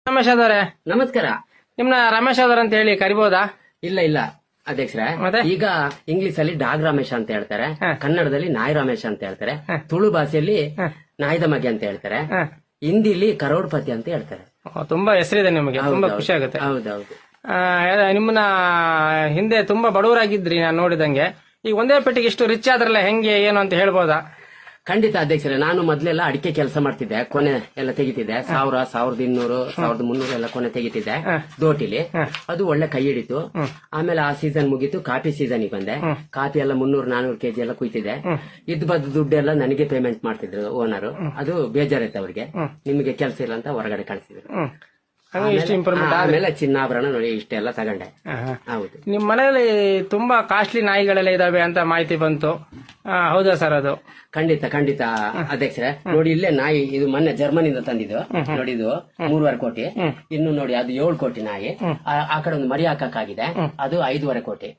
ರಮೇಶ್ ಅವರೇ, ನಮಸ್ಕಾರ. ನಿಮ್ನ ರಮೇಶ್ ಅವರ ಅಂತ ಹೇಳಿ ಕರಿಬಹುದಾ? ಇಲ್ಲ ಅಧ್ಯಕ್ಷರೇ, ಮತ್ತೆ? ಈಗ ಇಂಗ್ಲಿಷ್ ಅಲ್ಲಿ ಡಾಗ್ ರಮೇಶ್ ಅಂತ ಹೇಳ್ತಾರೆ, ಕನ್ನಡದಲ್ಲಿ ನಾಯಿ ರಮೇಶ್ ಅಂತ ಹೇಳ್ತಾರೆ, ತುಳು ಭಾಷೆಯಲ್ಲಿ ನಾಯ್ದ ಮಗೆ ಅಂತ ಹೇಳ್ತಾರೆ, ಹಿಂದಿಲಿ ಕರೋಡ್ಪತಿ ಅಂತ ಹೇಳ್ತಾರೆ. ತುಂಬಾ ಹೆಸರಿದೆ ನಿಮಗೆ, ತುಂಬಾ ಖುಷಿ ಆಗುತ್ತೆ. ಹೌದೌದು. ನಿಮ್ಮನ್ನ ಹಿಂದೆ ತುಂಬಾ ಬಡವರಾಗಿದ್ರಿ ನಾನು ನೋಡಿದಂಗೆ. ಈಗ ಒಂದೇ ಪೆಟ್ಟಿಗೆ ಇಷ್ಟು ರಿಚ್ ಆದ್ರಲ್ಲ, ಹೆಂಗೆ ಏನು ಅಂತ ಹೇಳ್ಬೋದಾ? ಖಂಡಿತ ಅಧ್ಯಕ್ಷರೇ, ನಾನು ಮೊದ್ಲೆಲ್ಲ ಅಡಿಕೆ ಕೆಲಸ ಮಾಡ್ತಿದ್ದೆ, ಕೊನೆ ಎಲ್ಲ ತೆಗಿತಿದ್ದೆ. 1000, 1200, 1300 ಎಲ್ಲ ಕೊನೆ ತೆಗಿತಿದ್ದೆ ದೋಟಿಲಿ. ಅದು ಒಳ್ಳೆ ಕೈ ಹಿಡಿತು. ಆಮೇಲೆ ಆ ಸೀಸನ್ ಮುಗೀತು, ಕಾಫಿ ಸೀಸನ್ ಬಂದೆ. ಕಾಫಿ ಎಲ್ಲ 300-400 ಕೆಜಿ ಎಲ್ಲ ಕುಯ್ತಿದ್ದೆ. ಇದ್ ಬದ್ ದುಡ್ಡೆಲ್ಲ ನನಗೆ ಪೇಮೆಂಟ್ ಮಾಡ್ತಿದ್ರು ಓನರು. ಅದು ಬೇಜಾರೈತೆ ಅವ್ರಿಗೆ, ನಿಮಗೆ ಕೆಲಸ ಇಲ್ಲ ಅಂತ ಹೊರಗಡೆ ಕಳಿಸಿದ್ರು. ಆಮೇಲೆ ಚಿನ್ನಾಭರಣ ನೋಡಿ ಇಷ್ಟೆಲ್ಲ ತಗೊಂಡೆ. ಹೌದು. ನಿಮ್ ಮನೆಯಲ್ಲಿ ತುಂಬಾ ಕಾಸ್ಟ್ಲಿ ನಾಯಿಗಳೆಲ್ಲ ಇದಾವೆ ಅಂತ ಮಾಹಿತಿ ಬಂತು, ಹೌದಾ ಸರ್? ಅದು ಖಂಡಿತ ಅಧ್ಯಕ್ಷರೇ. ನೋಡಿ ಇಲ್ಲೇ ನಾಯಿ, ಇದು ಮೊನ್ನೆ ಜರ್ಮನಿಯಿಂದ ತಂದಿದ್ದು ನೋಡಿ, ಇದು 3.5 ಕೋಟಿ. ಇನ್ನು ನೋಡಿ ಅದು 7 ಕೋಟಿ ನಾಯಿ. ಆ ಕಡೆ ಒಂದು ಮರಿ ಹಾಕಕ್ಕಾಗಿದೆ, ಅದು 5.5 ಕೋಟಿ.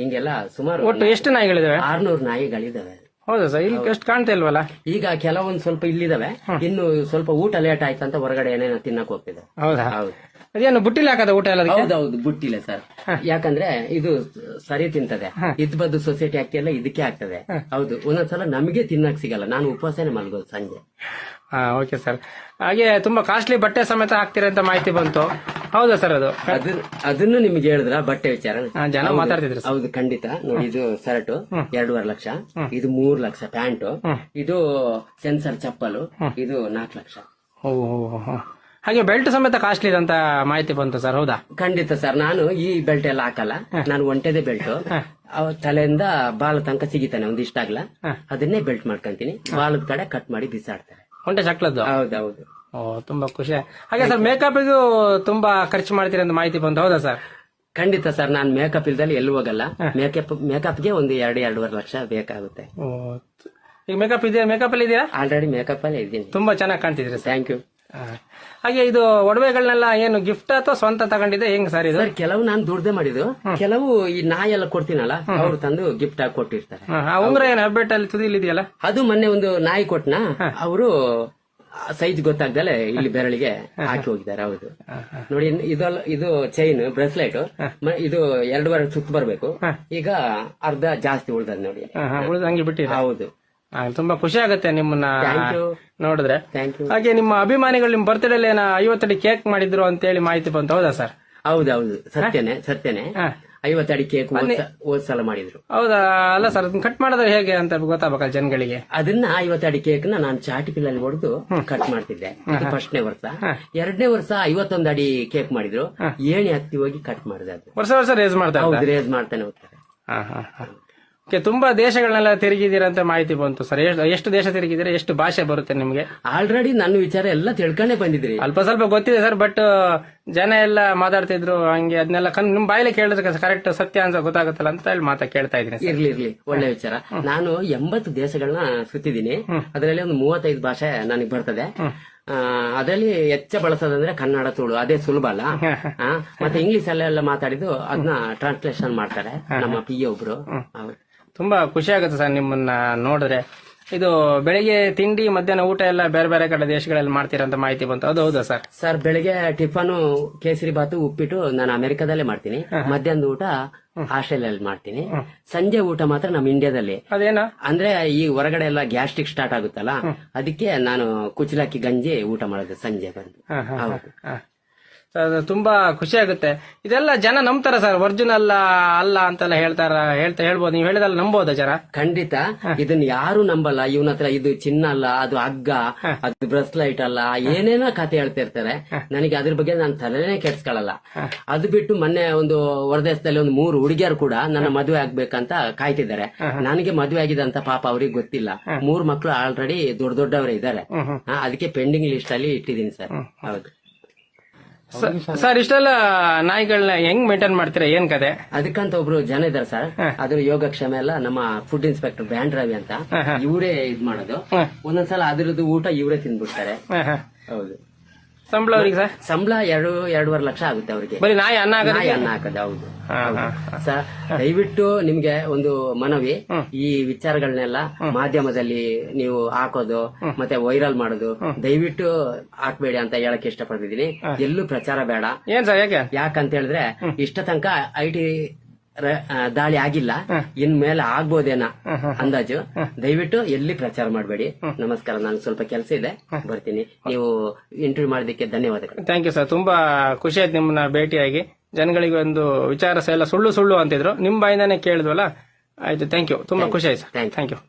ಹಿಂಗೆಲ್ಲ ಸುಮಾರು ಒಟ್ಟು ಎಷ್ಟು ನಾಯಿಗಳಿದಾವೆ? 600 ನಾಯಿಗಳಿದಾವೆ. ಹೌದಾ ಸರ್? ಇಲ್ಲಿ ಎಷ್ಟು ಕಾಣ್ತಾ ಇಲ್ವಲ್ಲ? ಈಗ ಕೆಲವೊಂದು ಸ್ವಲ್ಪ ಇಲ್ಲಿದಾವೆ, ಇನ್ನು ಸ್ವಲ್ಪ ಊಟ ಲೇಟ್ ಆಯ್ತಂತ ಹೊರಗಡೆ ಏನೇನೋ ತಿನ್ನಕ್ ಹೋಗ್ತಿದೆ. ಹೌದಾ? ಹೌದು. ಅದೇನು ಬುಟ್ಟಿಲಿ ಹಾಕದ ಊಟ ಎಲ್ಲ? ಹೌದೌದು, ಬುಟ್ಟಿಲ್ಲ ಸರ್. ಯಾಕಂದ್ರೆ ಇದು ಸರಿ ತಿಂತದೆ, ಇದ್ ಬದ್ದು ಸೊಸೈಟಿ ಅಕ್ಕಿ ಎಲ್ಲ ಇದಕ್ಕೆ ಆಗ್ತದೆ. ಹೌದು. ಒಂದೊಂದ್ಸಲ ನಮಗೆ ತಿನ್ನಕ್ ಸಿಗಲ್ಲ, ನಾನು ಉಪವಾಸನೆ ಮಲ್ಗೋದು ಸಂಜೆ. Okay sir. ಹಾಗೆ ತುಂಬಾ ಕಾಸ್ಟ್ಲಿ ಬಟ್ಟೆ ಸಮೇತ ಹಾಕ್ತೀರ ಅಂತ ಮಾಹಿತಿ ಬಂತು, ಹೌದಾ ಸರ್? ಅದನ್ನು ನಿಮ್ಗೆ ಹೇಳಿದ್ರ ಬಟ್ಟೆ ವಿಚಾರ? ಜನ ಮಾತಾಡ್ತಿದ್ರು. ಹೌದು, ಖಂಡಿತ. ನೋಡಿ ಇದು ಶರ್ಟ್ 2.5 ಲಕ್ಷ, ಇದು 3 ಲಕ್ಷ ಪ್ಯಾಂಟು, ಇದು ಸೆನ್ಸರ್ ಚಪ್ಪಲು, ಇದು 4 ಲಕ್ಷ. ಹಾಗೆ ಬೆಲ್ಟ್ ಸಮೇತ ಕಾಸ್ಟ್ಲಿ ಅಂತ ಮಾಹಿತಿ ಬಂತು ಸರ್, ಹೌದಾ? ಖಂಡಿತ ಸರ್. ನಾನು ಈ ಬೆಲ್ಟ್ ಎಲ್ಲ ಹಾಕಲ್ಲ, ನಾನು ಒಂಟೆದೇ ಬೆಲ್ಟ್. ತಲೆಯಿಂದ ಬಾಲ ತನಕ ಸಿಗಿತಾನೆ ಒಂದಿಷ್ಟಾಗ್ಲ, ಅದನ್ನೇ ಬೆಲ್ಟ್ ಮಾಡ್ಕೊಂತೀನಿ. ಬಾಲದ ಕಡೆ ಕಟ್ ಮಾಡಿ ಬಿಸಾಡ್ತಾರೆ. ಒಂಟೆ ಚಕ್ಲದ್ದು? ಹೌದೌದು. ತುಂಬಾ ಖುಷಿ. ಹಾಗೆ ಸರ್, ಮೇಕಪ್ಗೂ ತುಂಬಾ ಖರ್ಚು ಮಾಡ್ತೀರಿ ಅಂತ ಮಾಹಿತಿ ಬಂತು, ಹೌದಾ ಸರ್? ಖಂಡಿತ ಸರ್. ನಾನು ಮೇಕಪ್ ಇಲ್ದಲ್ಲಿ ಎಲ್ಲೂ ಹೋಗಲ್ಲ. ಮೇಕಪ್ಗೆ ಒಂದು 2-2.5 ಲಕ್ಷ ಬೇಕಾಗುತ್ತೆ. ಈಗ ಮೇಕಪ್ ಇದೆ? ಮೇಕಪ್ ಅಲ್ಲಿ ಇದೆಯಾ? ಆಲ್ರೆಡಿ ಮೇಕಪ್ ಅಲ್ಲಿ ಇದ್ದೀನಿ. ತುಂಬಾ ಚೆನ್ನಾಗಿ ಕಾಣ್ತಿದ್ರಿ. Thank you. ಹಾಗೆ ಇದು ಒಡವೆಗಳನ್ನೆಲ್ಲ ಏನು ಗಿಫ್ಟ್ ಅಥವಾ ಸ್ವಂತ ತಗೊಂಡಿದೆ, ಹೆಂಗ್ ಸರ್ ಇದು? ಕೆಲವು ನಾನು ದುಡ್ದೆ ಮಾಡಿದ್ದು, ಕೆಲವು ಈ ನಾಯಿ ಎಲ್ಲ ಕೊಡ್ತೀನಲ್ಲ, ಅವ್ರು ತಂದು ಗಿಫ್ಟ್ ಆಗಿ ಕೊಟ್ಟಿರ್ತಾರೆ. ಉಂಗ್ರ ಏನು ಹೆಬ್ಬೆಟ್ ಅಲ್ಲಿ ತುದಿಲಿ ಇದೆಯಲ್ಲ, ಅದು ಮೊನ್ನೆ ಒಂದು ನಾಯಿ ಕೊಟ್ನ, ಅವರು ಸೈಜ್ ಗೊತ್ತಾಗ್ದಲೆ ಇಲ್ಲಿ ಬೆರಳಿಗೆ ಹಾಕಿ ಹೋಗಿದ್ದಾರೆ. ಹೌದು. ನೋಡಿ, ಇದು ಚೈನ್ ಬ್ರೇಸ್ಲೆಟ್, ಇದು 2.5 ಸುತ್ತ ಬರ್ಬೇಕು. ಈಗ ಅರ್ಧ ಜಾಸ್ತಿ ಉಳ್ದದ್ ನೋಡಿ, ಹಂಗೆ ಬಿಟ್ಟಿ. ಹೌದು. ತುಂಬಾ ಖುಷಿ ಆಗುತ್ತೆ ನಿಮ್ಮನ್ನ ನೋಡಿದ್ರೆ. Thank you. ಹಾಗೆ ನಿಮ್ಮ ಅಭಿಮಾನಿಗಳು ನಿಮ್ಮ ಬರ್ತ್ಡೇ 50 ಅಡಿ ಕೇಕ್ ಮಾಡಿದ್ರು ಅಂತ ಹೇಳಿ ಮಾಹಿತಿ ಬಂತು, ಹೌದಾ ಸರ್? ಹೌದೌದು, ಸತ್ಯನೇ. 50 ಅಡಿ ಕೇಕ್ ಹೋದ್ ಸಲ ಮಾಡಿದ್ರು. ಹೌದಾ? ಅಲ್ಲ ಸರ್, ಅದನ್ನ ಕಟ್ ಮಾಡಿದ್ರೆ ಹೇಗೆ ಅಂತ ಗೊತ್ತಾಗಬೇಕಲ್ಲ ಜನಗಳಿಗೆ. ಅದನ್ನ 50 ಅಡಿ ಕೇಕ್ ನಾನು ಚಾಟಿ ಪಿಲ್ಲಲ್ಲಿ ಹೊಡೆದು ಕಟ್ ಮಾಡ್ತಿದ್ದೆ. ಫಸ್ಟ್ನೇ ವರ್ಷ. 2ನೇ ವರ್ಷ 51 ಅಡಿ ಕೇಕ್ ಮಾಡಿದ್ರು, ಏಣಿ ಹತ್ತಿ ಹೋಗಿ ಕಟ್ ಮಾಡಿದೆ. ಅದು ವರ್ಷ ರೇಸ್ ಮಾಡ್ತಾರೆ. ರೇಸ್ ಮಾಡ್ತಾನೆ ಹೋಗ್ತಾರೆ. ತುಂಬಾ ದೇಶಗಳನ್ನೆಲ್ಲ ತಿರುಗಿದ್ದೀರಾ ಅಂತ ಮಾಹಿತಿ ಬಂತು ಸರ್. ಎಷ್ಟು ದೇಶ ತಿರುಗಿದ್ದೀರಾ? ಎಷ್ಟು ಭಾಷೆ ಬರುತ್ತೆ ನಿಮ್ಗೆ? ಆಲ್ರೆಡಿ ನನ್ನ ವಿಚಾರ ಎಲ್ಲ ತಿಳ್ಕೊಂಡೇ ಬಂದಿದ್ರಿ. ಅಲ್ಪ ಸ್ವಲ್ಪ ಗೊತ್ತಿದೆ ಸರ್, ಬಟ್ ಜನ ಎಲ್ಲ ಮಾತಾಡ್ತಿದ್ರು ಹಂಗೆ, ಅದನ್ನೆಲ್ಲ ನಿಮ್ ಬಾಯಿಲೆ ಕೇಳಿದ್ರೆ ಕರೆಕ್ಟ್ ಸತ್ಯ ಅಂತ ಗೊತ್ತಾಗುತ್ತಲ್ಲ ಅಂತ ಹೇಳಿ ಕೇಳ್ತಾ ಇದ್ದೀನಿ. ಇರ್ಲಿ, ಒಳ್ಳೆ ವಿಚಾರ. ನಾನು 80 ದೇಶಗಳನ್ನ ಸುತ್ತಿದ್ದೀನಿ. ಅದರಲ್ಲಿ ಒಂದು 35 ಭಾಷೆ ನನಗೆ ಬರ್ತದೆ. ಅದರಲ್ಲಿ ಹೆಚ್ಚ ಬಳಸೋದಂದ್ರೆ ಕನ್ನಡ, ತುಳು, ಅದೇ ಸುಲಭ ಅಲ್ಲ. ಮತ್ತೆ ಇಂಗ್ಲಿಷ್ ಅಲ್ಲೆಲ್ಲ ಮಾತಾಡಿದ್ದು ಅದನ್ನ ಟ್ರಾನ್ಸ್ಲೇಷನ್ ಮಾಡ್ತಾರೆ ನಮ್ಮ PA ಒಬ್ರು. ತುಂಬಾ ಖುಷಿ ಆಗುತ್ತೆ ಸರ್ ನಿಮ್ಮನ್ನ ನೋಡಿದ್ರೆ. ಇದು ಬೆಳಿಗ್ಗೆ ತಿಂಡಿ, ಮಧ್ಯಾಹ್ನ ಊಟ ಎಲ್ಲ ಬೇರೆ ಬೇರೆ ಕಡೆ ದೇಶಗಳಲ್ಲಿ ಮಾಡ್ತೀರಂತ ಮಾಹಿತಿ ಬಂತು, ಅದು ಹೌದಾ ಸರ್? ಸರ್, ಬೆಳಿಗ್ಗೆ ಟಿಫನು ಕೇಸರಿ ಬಾತು, ಉಪ್ಪಿಟ್ಟು ನಾನು ಅಮೆರಿಕದಲ್ಲೇ ಮಾಡ್ತೀನಿ. ಮಧ್ಯಾಹ್ನದ ಊಟ ಆಸ್ಟ್ರೇಲಿಯಲ್ಲಿ ಮಾಡ್ತೀನಿ. ಸಂಜೆ ಊಟ ಮಾತ್ರ ನಮ್ಮ ಇಂಡಿಯಾದಲ್ಲಿ. ಅದೇನ ಅಂದ್ರೆ ಈ ಹೊರಗಡೆ ಎಲ್ಲ ಗ್ಯಾಸ್ಟ್ರಿಕ್ ಸ್ಟಾರ್ಟ್ ಆಗುತ್ತಲ್ಲ, ಅದಕ್ಕೆ ನಾನು ಕುಚ್ಚಲಕ್ಕಿ ಗಂಜಿ ಊಟ ಮಾಡೋದು ಸಂಜೆ ಬಂದು. ಹೌದು. ತುಂಬಾ ಖುಷಿ ಆಗುತ್ತೆ. ಇದೆಲ್ಲ ಜನ ನಂಬ್ತಾರ ಸರ್, ಒರಿಜಿನಲ್ ಅಲ್ಲ ಅಂತೆಲ್ಲ ಹೇಳ್ಬೋದು. ನೀವು ಹೇಳಿದಲ್ಲ, ನಂಬೋದ ಜನ? ಖಂಡಿತ. ಇದನ್ನ ಯಾರು ನಂಬಲ್ಲ. ಇವನ ಹತ್ರ ಇದು ಚಿನ್ನ ಅಲ್ಲ, ಅದು ಹಗ್ಗ, ಅದು ಬ್ರೆಸ್ಲೈಟ್ ಅಲ್ಲ, ಏನೇನೋ ಕತೆ ಹೇಳ್ತಿರ್ತಾರೆ. ನನಗೆ ಅದ್ರ ಬಗ್ಗೆ ನಾನು ತಲೆನೇ ಕೆಡ್ಸ್ಕೊಳ್ಳಲ್ಲ. ಅದು ಬಿಟ್ಟು ಮೊನ್ನೆ ಒಂದು ಹೊರದೇಶದಲ್ಲಿ ಒಂದು 3 ಹುಡುಗಿಯರು ಕೂಡ ನನ್ನ ಮದುವೆ ಆಗ್ಬೇಕಂತ ಕಾಯ್ತಿದ್ದಾರೆ. ನನಗೆ ಮದುವೆ ಆಗಿದೆ ಅಂತ ಪಾಪ ಅವ್ರಿಗೆ ಗೊತ್ತಿಲ್ಲ. 3 ಮಕ್ಳು ಆಲ್ರೆಡಿ ದೊಡ್ಡವರೇ ಇದ್ದಾರೆ. ಅದಕ್ಕೆ ಪೆಂಡಿಂಗ್ ಲಿಸ್ಟ್ ಅಲ್ಲಿ ಇಟ್ಟಿದ್ದೀನಿ ಸರ್. ಹೌದು ಸರ್. ಇಷ್ಟೆಲ್ಲ ನಾಯಿಗಳನ್ನ ಹೆಂಗ್ ಮೇಂಟೈನ್ ಮಾಡ್ತೀರಾ, ಏನ್ ಕತೆ? ಅದಕ್ಕಂತ ಒಬ್ರು ಜನ ಇದಾರೆ ಸರ್. ಅದ್ರ ಯೋಗಕ್ಷೇಮ ಎಲ್ಲ ನಮ್ಮ ಫುಡ್ ಇನ್ಸ್ಪೆಕ್ಟರ್ ಬ್ಯಾಂಡ್ ರವಿ ಅಂತ, ಇವರೇ ಇದ್ ಮಾಡೋದು. ಒಂದೊಂದ್ಸಲ ಅದ್ರದ್ದು ಊಟ ಇವರೇ ತಿಂದ್ಬಿಡ್ತಾರೆ. ಹೌದು ಸಂಬಳ ಅವ್ರಿಗೆ ಸರ್? ಸಂಬಳ 2-2.5 ಲಕ್ಷ ಆಗುತ್ತೆ ಅವ್ರಿಗೆ. ಬರೀ ನಾಯಿ ಅನ್ನ ಹಾಕೋದು? ನಾಯಿ ಅನ್ನ ಹಾಕೋದು, ಹೌದು. ಸರ್ ದಯವಿಟ್ಟು ನಿಮ್ಗೆ ಒಂದು ಮನವಿ, ಈ ವಿಚಾರಗಳನ್ನೆಲ್ಲ ಮಾಧ್ಯಮದಲ್ಲಿ ನೀವು ಹಾಕೋದು ಮತ್ತೆ ವೈರಲ್ ಮಾಡೋದು ದಯವಿಟ್ಟು ಹಾಕ್ಬೇಡಿ ಅಂತ ಹೇಳಕ್ ಇಷ್ಟಪಡ್ತಿದ್ದೀನಿ. ಎಲ್ಲೂ ಪ್ರಚಾರ ಬೇಡ. ಏನ್ ಸರ್, ಯಾಕೆ? ಯಾಕಂತ ಹೇಳಿದ್ರೆ ಇಷ್ಟ ತನಕ IT ದಾಳಿ ಆಗಿಲ್ಲ, ಇನ್ ಮೇಲೆ ಆಗ್ಬೋದೇನ ಅಂದಾಜು. ದಯವಿಟ್ಟು ಎಲ್ಲಿ ಪ್ರಚಾರ ಮಾಡಬೇಡಿ. ನಮಸ್ಕಾರ, ನಾನು ಸ್ವಲ್ಪ ಕೆಲಸ ಇದೆ, ಬರ್ತೀನಿ. ನೀವು ಇಂಟರ್ವ್ಯೂ ಮಾಡೋದಕ್ಕೆ ಧನ್ಯವಾದಗಳು. Thank you sir. ತುಂಬಾ ಖುಷಿ ಆಯ್ತು ನಿಮ್ಮನ್ನ ಭೇಟಿಯಾಗಿ. ಜನಗಳಿಗೆ ಒಂದು ವಿಚಾರ ಎಲ್ಲ ಸುಳ್ಳು ಸುಳ್ಳು ಅಂತಿದ್ರು, ನಿಮ್ ಬಾಯಿಂದಾನೆ ಕೇಳಿದ್ವಲ್ಲ. ಆಯ್ತು, ಥ್ಯಾಂಕ್ ಯು. ತುಂಬಾ ಖುಷಿ ಆಯ್ತು ಸರ್. Thank you.